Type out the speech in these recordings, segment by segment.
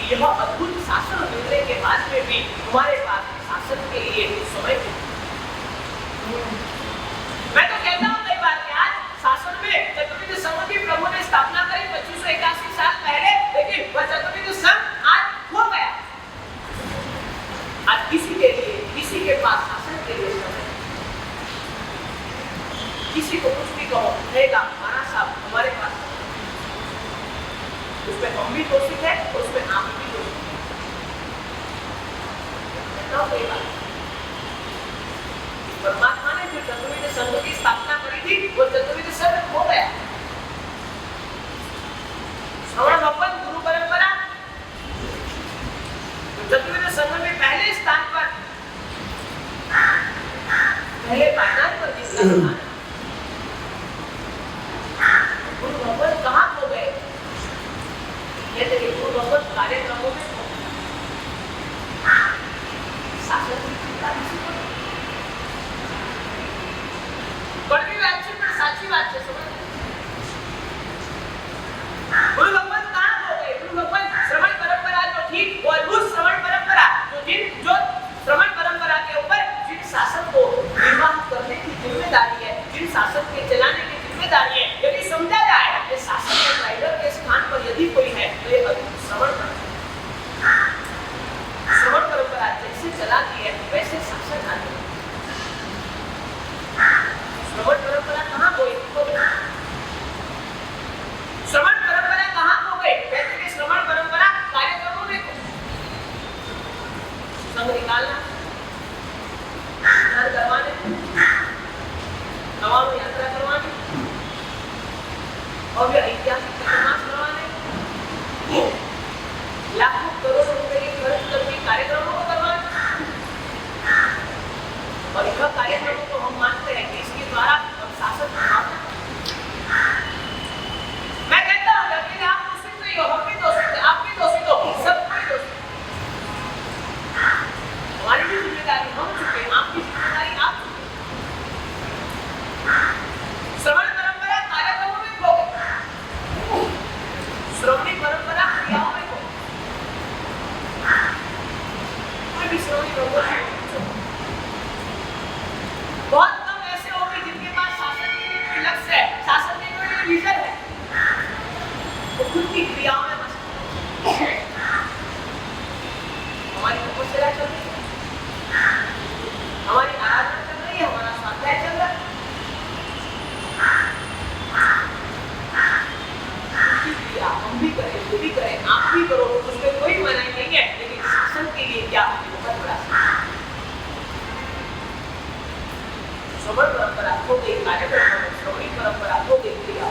यह अद्भुत शासन मिलने के बाद में भी हमारे पास शासन के लिए समय नहीं। मैं तो कहता हूँ कई बार कि आज शासन में चतुर्विध संघ की प्रभु ने स्थापना करी 2581 साल पहले, लेकिन वह चतुर्विध संघ आज खो गया। आज किसी के पास शासन के लिए समय, किसी को कुछ भी कहो कहेगा महाराज साहब हमारे पास, उसमें हम भी दोषित है और उसमें आप भी दोषित है। परमात्मा ने जो चतुर्विध संघ की स्थापना करी थी वो चतुर्विध संघ हो गया। श्रवण भगवत गुरु परंपरा चतुर्विध संघ में पहले स्थान पर, पहले पायदान पर जिसका स्थान, गुरु भगवत कहाँ खो गए? कहते कि गुरु भगवत कार्यक्रमों में शासन की चिंता किसी को नहीं। कड़वी बात है पर साची बात है, समझ? गुरु भगवत कहाँ खो गए? गुरु भगवत श्रवण परंपरा जो थी वो अद्भुत श्रवण परंपरा जो श्रवण परंपरा के ऊपर जिन शासन को निर्वाह करने की जिम्मेदारी है, जिन शासन के चलाने की जिम्मेदारी है, यदि समझा जाए कि शासन के राइडर के स्थान पर यदि कोई है तो ये अद्भुत श्रवण परंपरा जैसे चलाती है वैसे शासन आती है। श्रवण परंपरा कहाँ गई? श्रवण परंपरा कहाँ खो गई? कहते हैं श्रवण परंपरा कार्यक्रमों में संग निकालना, स्नान करवाने, नवाब यात्रा करवानी, और भी ऐतिहासिक प्रकाश करवाने, लाखों करोड़ों रुपए की खर्च करके कार्यक्रमों को करवाने, और यह कार्यक्रमों को हम मानते हैं कि इसके द्वारा हम शासन बनाते हैं। मैं कहता हूँ कि आप दोषित नहीं हो, हम भी दोषित हैं, आप भी दोषित हो, सब कोई दोषित। हमारी भी जिम्मेदारी हम चुके, आपकी जिम्मेदारी आप चुके। श्रवण परंपरा कार्यक्रमों में खो गई, श्रवणी परंपरा क्रियाओं में खो गई। कोई भी श्रवणी भगवत बहुत कम ऐसे होंगे जिनके पास शासन के लिए कोई लक्ष्य है, शासन के कोई विजन है, वो खुद की क्रियाओं में मस्त है। हमारी तपस्या चल रही है, हमारी आराधना चल रही है, हमारा स्वाध्याय चल रहा है, क्रिया हम भी करें, वो भी करें, आप भी करो, उसमें कोई मनाही नहीं है, लेकिन शासन के लिए क्या बहुत बड़ा श्रवण परंपरा खो गई, कार्यक्रम श्रवणी परंपरा खो गई, क्रिया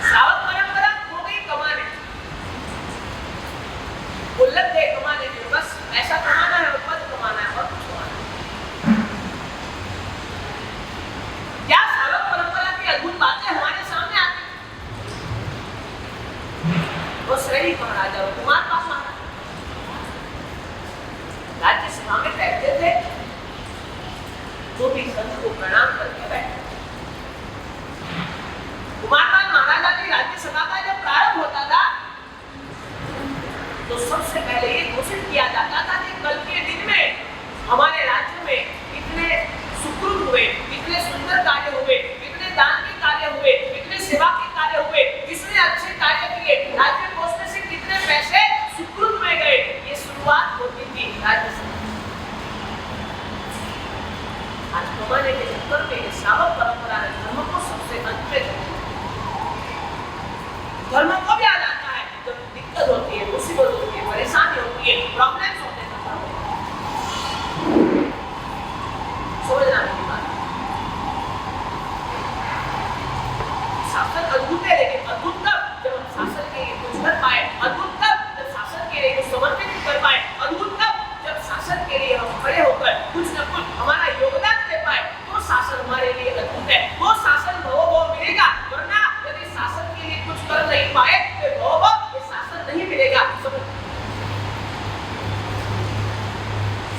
श्रावक परंपरा खो गई कमाने, उल्लत है कमाने की, बस ऐसा कमाना है और पद कमाना है और कुछ कमाना है। क्या श्रावक परंपरा की अद्भुत बातें हमारे सामने आती हैं? वो श्रेणी महाराजा कुमार पास महाराज राज्यसभा में बैठते थे, तो भी संत को प्रणाम करके बैठे। कुमारपाल महाराजा की राज्यसभा का जब प्रारंभ होता था तो सबसे पहले ये घोषित किया जाता था कि कल के दिन में हमारे राज्य में कितने सुकृत हुए, कितने सुंदर कार्य हुए, कितने दान के कार्य हुए, कितने सेवा के कार्य हुए, कितने अच्छे कार्य किए, राज्य कोष में से कितने पैसे सुकृत में गए। ये शुरुआत होती थी राज्यसभा। आज कमाने के चक्कर में श्रावक परंपरा ने धर्म को सबसे अंत में धर्म को भी आ जाता है जब दिक्कत होती है, मुसीबत होती है, परेशानी होती है, प्रॉब्लम्स होते हैं। समझना मेरी बात। शासन अद्भुत है, लेकिन अद्भुत तब जब हम शासन के लिए कुछ कर पाए, अद्भुत तब जब शासन के लिए कुछ समर्पित कर पाए, अद्भुत तब जब शासन के लिए हम खड़े होकर कुछ न कुछ हमारा योगदान दे पाए, तो शासन हमारे लिए अद्भुत है। वो शासन वो मिलेगा, वरना यदि शासन के लिए कुछ कर नहीं पाए तो वो शासन नहीं मिलेगा।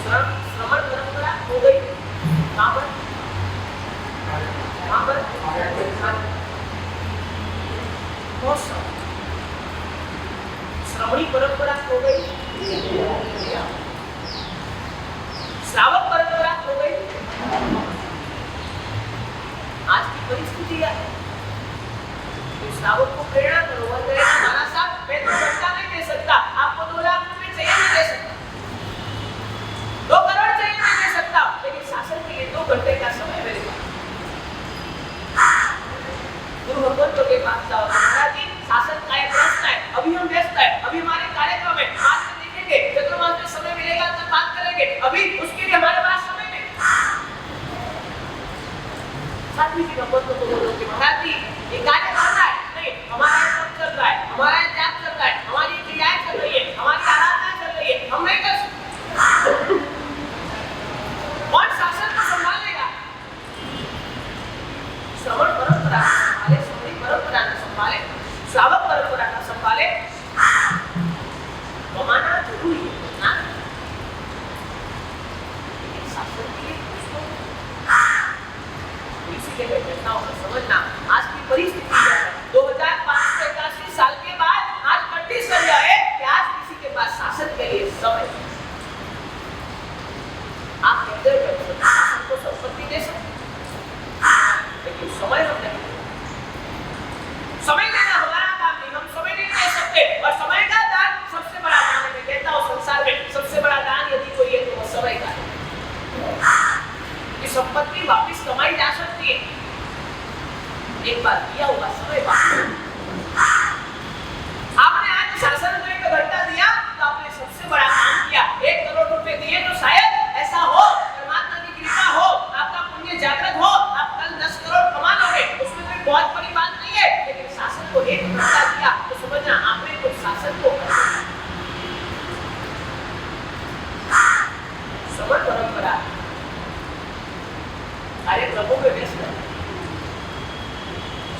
श्रवण परंपरा हो गई, कहाँ पर बहुत सारा। श्रवणी परंपरा हो गई, श्रावक परंपरा हो गई। आज की परिस्थिति है, श्रावक को प्रेरणा करो, वह कहेगा महाराज साहब मैं 2 घंटा नहीं दे सकता, आपको 2 लाख रुपए चाहिए नहीं दे सकता, 2 करोड़ चाहिए नहीं दे सकता, लेकिन शासन के लिए 2 घंटे का समय मेरे पास। गुरु भगवंतों के पास जाओ, महाराज जी शासन का एक प्रश्न है, अभी हम व्यस्त है, अभी हमारे कार्यक्रम है, बाद में देखेंगे, चतुर्मास में समय मिलेगा तब बात करेंगे, अभी उसके लिए हमारे पास समय नहीं। साध्वी जी भगवंतों को बोलो कि महाराज जी ये कार्य करना है, नहीं हमारा सब चल रहा है, हमारा त्याग चल रहा है, हमारी क्रियाएं चल रही है, हमारी आराधना चल रही है, हम नहीं कर सकते। कौन शासन को संभालेगा? श्रवण परंपरा संभाले, श्रवणी परंपरा न संभाले, श्रावक परंपरा न संभाले, कमाना जरूरी है ना, लेकिन शासन के लिए इसीलिए घटनाओं को समझना। आज की परिस्थिति है 2581 साल के बाद आज कंडीशन यह है कि आज किसी के पास शासन के लिए समय। आप कहते हो शासन को संपत्ति दे सकते, लेकिन समय हम नहीं, समय देना हमारा काम नहीं, हम समय नहीं दे सकते। और समय का दान सबसे बड़ा दान है, मैं कहता हूँ संसार में सबसे बड़ा दान यदि कोई है तो वो समय का है। ये संपत्ति वापस कमाई जा सकती है, एक बार दिया हुआ समय वापस। आपने आज शासन को 1 घंटा दिया तो आपने सबसे बड़ा काम किया। 1 करोड़ रुपए दिए तो शायद ऐसा हो, परमात्मा की कृपा हो, आपका पुण्य जागृत हो, आप कल 10 करोड़ कमा लोगे, उसमें कोई बहुत बड़ी बात नहीं है। लेकिन शासन को 1 घंटा दिया तो समझना आपने कुछ शासन को श्रवण परंपरा कार्यक्रमों में व्यस्त है,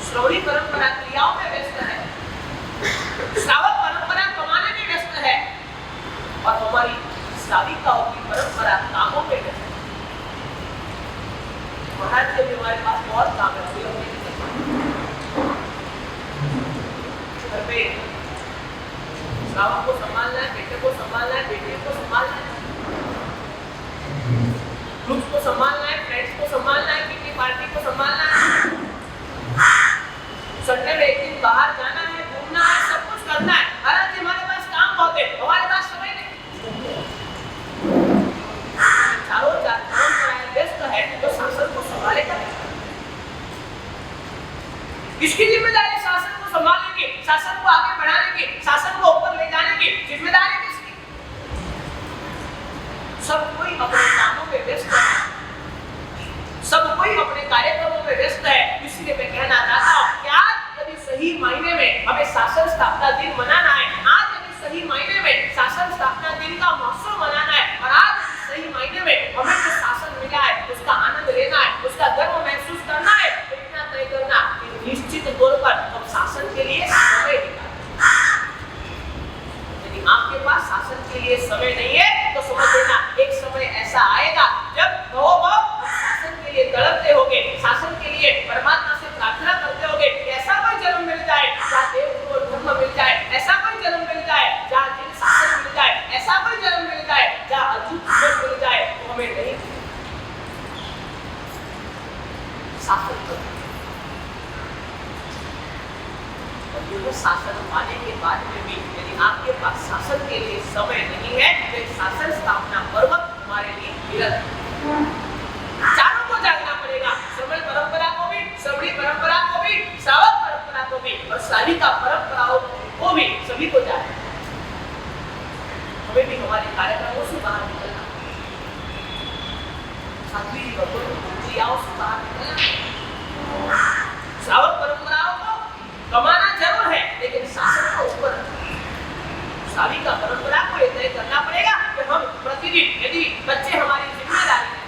श्रवणी परंपरा क्रियाओं में व्यस्त है, श्रावक परंपरा कमाने में व्यस्त है, और हमारी श्राविकाओं की परंपरा कामों में व्यस्त है। महाराज जी अभी हमारे पास बहुत काम है, अभी हमने घर पे श्रावक को संभालना है, बेटे को संभालना है, बेटे को संभालना है, ग्रुप को संभालना है, फ्रेंड्स को संभालना है, किसी पार्टी को संभालना है, संडे में 1 दिन बाहर जाना है, घूमना है, सब कुछ करना है। महाराज जी हमारे पास काम बहुत है, हमारे पास समय नहीं। चारों परंपराएं व्यस्त है तो शासन को संभालेगा। किसकी जिम्मेदारी शासन को संभालने की, शासन को आगे बढ़ाने की, शासन को ऊपर ले जाने की जिम्मेदारी किसकी? सब कोई अपने कामों में व्यस्त है, सब कोई अपने कार्यक्रमों में व्यस्त है। इसलिए मैं कहना चाहता हूँ कि आज यदि सही मायने में हमें शासन स्थापना दिन मनाना है, आज यदि सही मायने में शासन स्थापना दिन का महोत्सव मनाना है, और आज सही मायने में हमें जो शासन मिला है उसका आनंद लेना है, उसका गर्व महसूस करना है, तो इतना तय करना कि निश्चित तौर पर हम शासन के लिए समय निकालें। यदि आपके पास शासन के लिए समय नहीं है तो समझ लेना एक समय ऐसा आएगा जब हम शासन के लिए तड़पते होंगे, शासन के लिए परमात्मा से प्रार्थना करते होंगे कि ऐसा कोई जन्म मिल जाए जहाँ देव को धर्म मिल जाए, ऐसा कोई जन्म मिल जाए जहाँ जिन शासन मिल जाए, ऐसा कोई जन्म मिल जाए जहाँ अद्भुत जीवन मिल जाए, तो हमें नहीं शासन करना। और शासन पाने के बाद में भी यदि आपके पास शासन के लिए समय नहीं है तो एक शासन स्थापना पर्व हमारे लिए विरत। चारों को जागना पड़ेगा, श्रवण परंपरा को भी, श्रवणी परंपरा को भी, श्रावक परंपरा को भी, और श्राविका परंपराओं को भी, सभी को जागना। हमें भी हमारे कार्यक्रमों से बाहर निकलना, साध्वी जी भगवत क्रियाओं से बाहर निकलना। श्रावक परंपराओं को कमाना जरूर है, लेकिन शासन को ऊपर श्राविका परंपरा को यह तय करना पड़ेगा कि हम प्रतिदिन, यदि बच्चे हमारी जिम्मेदारी है,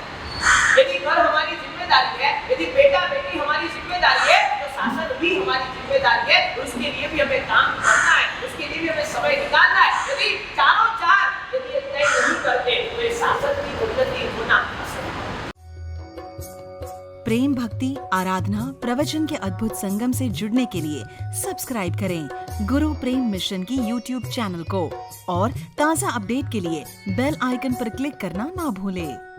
यदि घर हमारी जिम्मेदारी है, यदि बेटा बेटी हमारी जिम्मेदारी है, तो शासन भी हमारी जिम्मेदारी है। उसके लिए भी हमें काम करना है, उसके लिए भी हमें समय निकालना है। यदि चारों चार यदि तय नहीं करते तो ये शासन की उन्नति होना असंभव। प्रेम, भक्ति, आराधना, प्रवचन के अद्भुत संगम से जुड़ने के लिए सब्सक्राइब करें गुरु प्रेम मिशन की YouTube चैनल को और ताज़ा अपडेट के लिए बेल आइकन पर क्लिक करना ना भूलें।